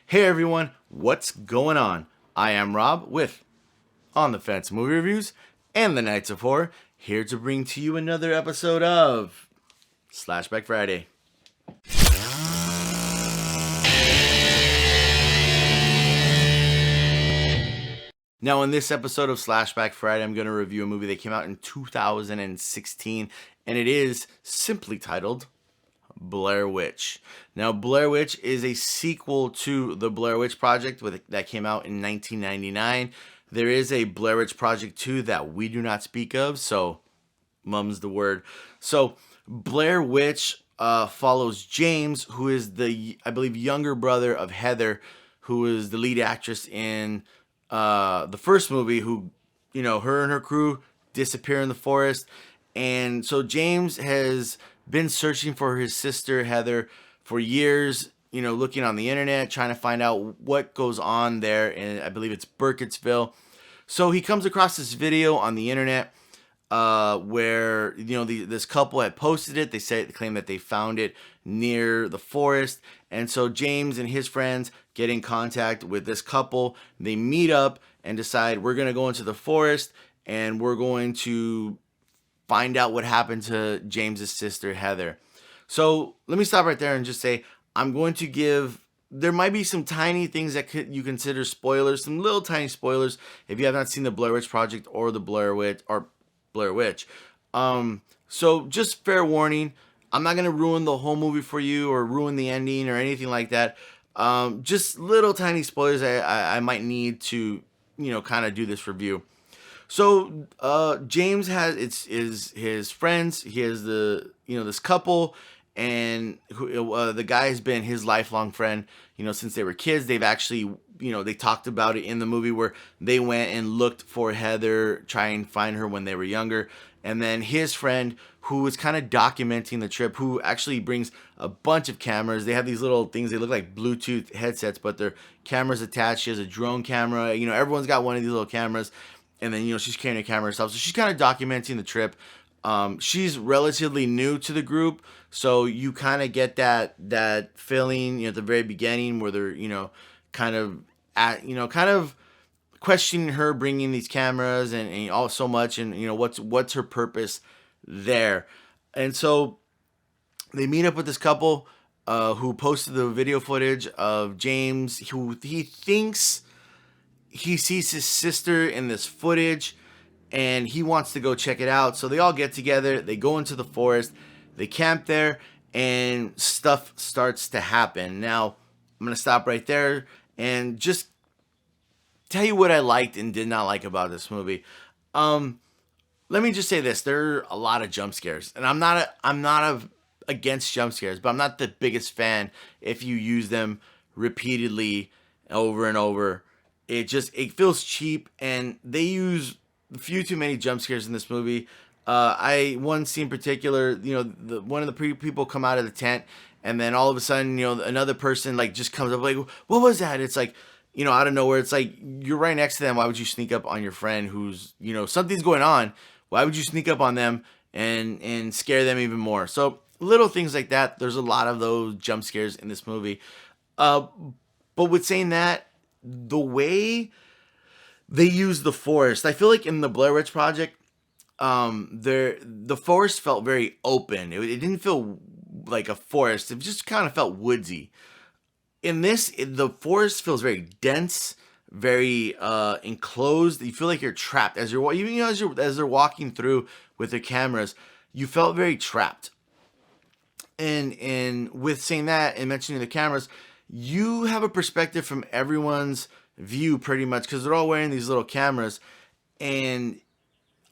Hey everyone, what's going on? I am Rob with On the Fence Movie Reviews and the Nights of Horror, here to bring to you another episode of Slashback Friday. Now, in this episode of Slashback Friday, I'm going to review a movie that came out in 2016, and it is simply titled Blair Witch. Now, Blair Witch is a sequel to the Blair Witch Project that came out in 1999. There is a Blair Witch Project 2 that we do not speak of, so mum's the word. So, Blair Witch follows James, who is the, I believe, younger brother of Heather, who is the lead actress in the first movie, who, her and her crew disappear in the forest. And so James has been searching for his sister Heather for years, looking on the internet, trying to find out what goes on there. And I believe it's Burkittsville. So he comes across this video on the internet where this couple had posted it. They claim that they found it near the forest, and so James and his friends get in contact with this couple. They meet up and decide, we're gonna go into the forest and we're going to find out what happened to James's sister Heather. So let me stop right there and just say, I'm going to give, there might be some tiny things that you consider spoilers, some little tiny spoilers if you have not seen the Blair Witch Project or the Blair Witch. So just fair warning, I'm not going to ruin the whole movie for you or ruin the ending or anything like that. Just little tiny spoilers I might need to, kind of do this review. So James has his friends. He has this couple, and the guy has been his lifelong friend, since they were kids. They've actually, they talked about it in the movie where they went and looked for Heather, try and find her when they were younger. And then his friend, who was kind of documenting the trip, who actually brings a bunch of cameras. They have these little things, they look like Bluetooth headsets, but they're cameras attached. She has a drone camera. Everyone's got one of these little cameras. And then, she's carrying a camera herself. So she's kind of documenting the trip. She's relatively new to the group, so you kind of get that feeling, at the very beginning where they're, kind of questioning her bringing these cameras and all so much, and what's her purpose there. And so they meet up with this couple who posted the video footage of James, who he thinks he sees his sister in this footage, and he wants to go check it out. So they all get together, they go into the forest, they camp there, and stuff starts to happen. Now, I'm going to stop right there and just tell you what I liked and did not like about this movie. Let me just say this. There are a lot of jump scares, and I'm not against jump scares, but I'm not the biggest fan if you use them repeatedly over and over. It feels cheap, and they use a few too many jump scares in this movie. One scene in particular, one of the people come out of the tent, and then all of a sudden, another person just comes up like, what was that? It's like, out of nowhere. It's like, you're right next to them. Why would you sneak up on your friend who's, something's going on? Why would you sneak up on them and scare them even more? So little things like that. There's a lot of those jump scares in this movie. But with saying that, the way they use the forest, I feel like in the Blair Witch Project, the forest felt very open. It didn't feel like a forest. It just kind of felt woodsy. In this, the forest feels very dense, very enclosed. You feel like you're trapped as as they're walking through with their cameras. You felt very trapped. And with saying that and mentioning the cameras, you have a perspective from everyone's view pretty much, because they're all wearing these little cameras. And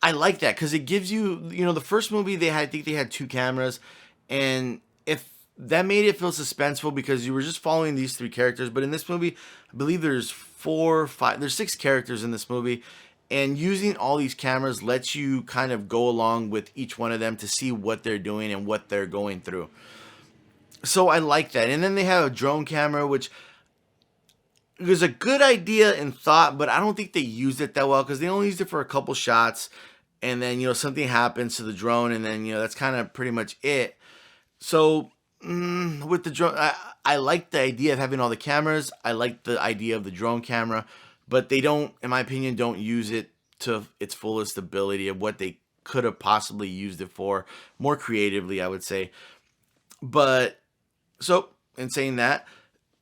I like that because it gives you, the first movie I think they had two cameras, and if that made it feel suspenseful because you were just following these three characters. But in this movie, I believe there's six characters in this movie, and using all these cameras lets you kind of go along with each one of them to see what they're doing and what they're going through. So I like that. And then they have a drone camera, which was a good idea in thought, but I don't think they used it that well because they only used it for a couple shots. And then, something happens to the drone, and then, that's kind of pretty much it. So with the drone, I like the idea of having all the cameras. I like the idea of the drone camera, but they don't, in my opinion, don't use it to its fullest ability of what they could have possibly used it for more creatively, I would say. But so, in saying that,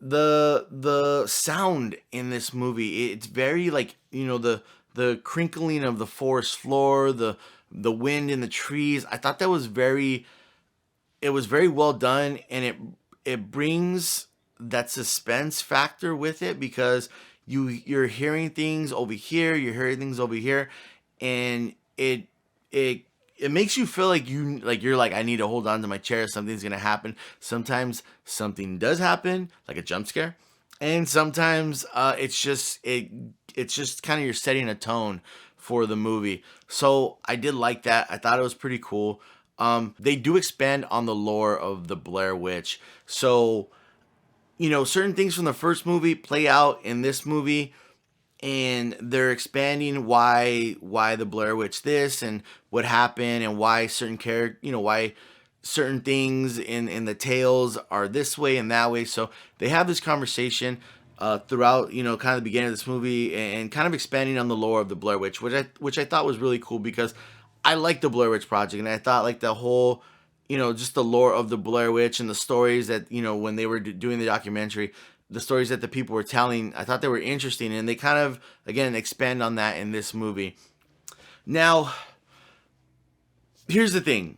the sound in this movie, it's very like, the crinkling of the forest floor, the wind in the trees. I thought that was very, it was very well done, and it brings that suspense factor with it, because you're hearing things over here, you're hearing things over here, and it it makes you feel like you're like, I need to hold on to my chair, something's gonna happen. Sometimes something does happen, like a jump scare, and sometimes it's just kind of, you're setting a tone for the movie. So I did like that. I thought it was pretty cool. They do expand on the lore of the Blair Witch. So, certain things from the first movie play out in this movie, and they're expanding why the Blair Witch this and what happened, and why certain why certain things in the tales are this way and that way. So they have this conversation throughout, kind of the beginning of this movie, and kind of expanding on the lore of the Blair Witch, which I thought was really cool, because I like the Blair Witch Project, and I thought like the whole, just the lore of the Blair Witch and the stories that, when they were doing the documentary, the stories that the people were telling, I thought they were interesting, and they kind of, again, expand on that in this movie. Now, here's the thing.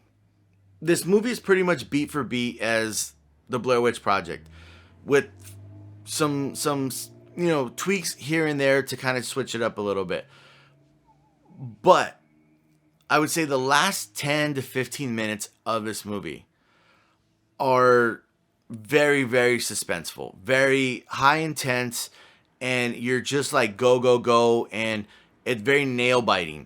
This movie is pretty much beat for beat as the Blair Witch Project, with some tweaks here and there to kind of switch it up a little bit. But I would say the last 10 to 15 minutes of this movie are very, very suspenseful, very high intense, and you're just like, go, go, go, and it's very nail biting.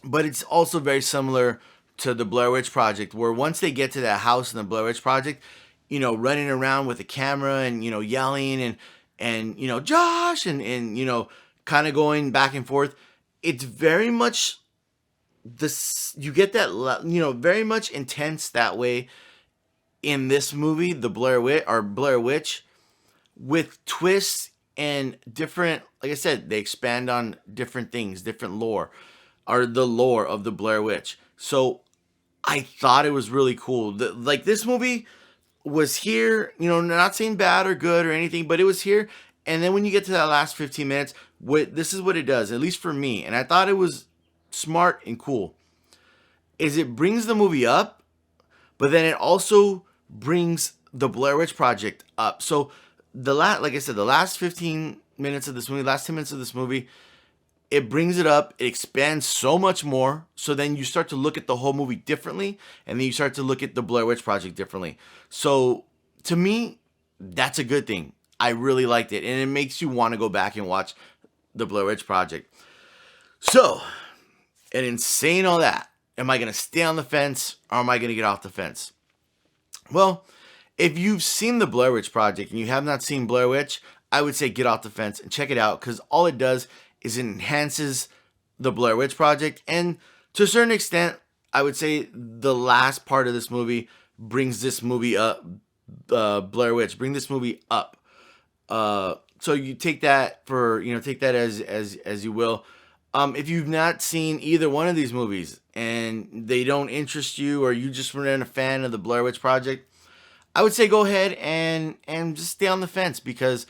But it's also very similar to the Blair Witch Project, where once they get to that house in the Blair Witch Project, running around with a camera and, yelling and Josh, and kind of going back and forth. It's very much this, you get that, very much intense that way in this movie, the Blair Witch, with twists and different, like I said, they expand on different things, different lore, or the lore of the Blair Witch. So I thought it was really cool. Like, this movie was here, not saying bad or good or anything, but it was here. And then when you get to that last 15 minutes, this is what it does, at least for me, and I thought it was smart and cool, is it brings the movie up, but then it also brings the Blair Witch Project up. So like I said, the last 15 minutes of this movie, last 10 minutes of this movie, it brings it up, it expands so much more. So then you start to look at the whole movie differently, and then you start to look at the Blair Witch Project differently. So to me, that's a good thing. I really liked it, and it makes you want to go back and watch the Blair Witch Project. So, and in saying all that, am I going to stay on the fence, or am I going to get off the fence? Well, if you've seen the Blair Witch Project and you have not seen Blair Witch, I would say get off the fence and check it out, because all it does is it enhances the Blair Witch Project, and to a certain extent, I would say the last part of this movie brings this movie up, Blair Witch, bring this movie up. So you take that as you will. If you've not seen either one of these movies and they don't interest you, or you just weren't a fan of the Blair Witch Project, I would say go ahead and just stay on the fence, because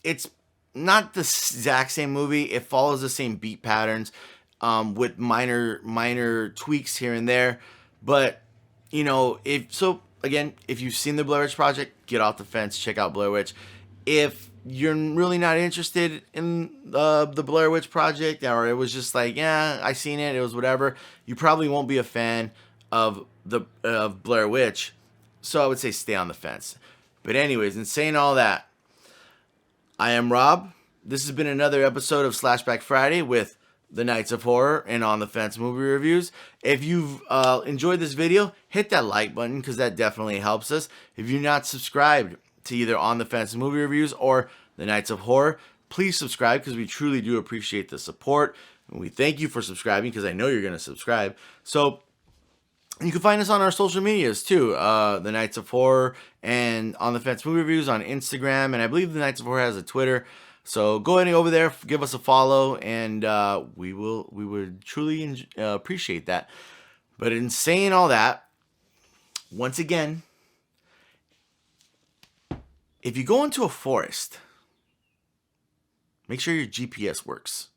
it's not the exact same movie. It follows the same beat patterns, with minor tweaks here and there. But if you've seen the Blair Witch Project, get off the fence, check out Blair Witch. If you're really not interested in the Blair Witch Project, or it was just like, yeah, I seen it, it was whatever, you probably won't be a fan of Blair Witch. So I would say stay on the fence. But anyways, in saying all that, I am Rob. This has been another episode of Slashback Friday with the Nights of Horror and On the Fence movie reviews. If you've enjoyed this video, hit that like button, because that definitely helps us. If you're not subscribed to either On the Fence movie reviews or the Nights of Horror, please subscribe, because we truly do appreciate the support. And we thank you for subscribing, because I know you're going to subscribe. So You can find us on our social medias too. The Nights of Horror and On the Fence Movie Reviews on Instagram, and I believe the Nights of Horror has a Twitter. So go ahead and over there, give us a follow, and we would truly appreciate that. But in saying all that, once again, if you go into a forest, make sure your GPS works.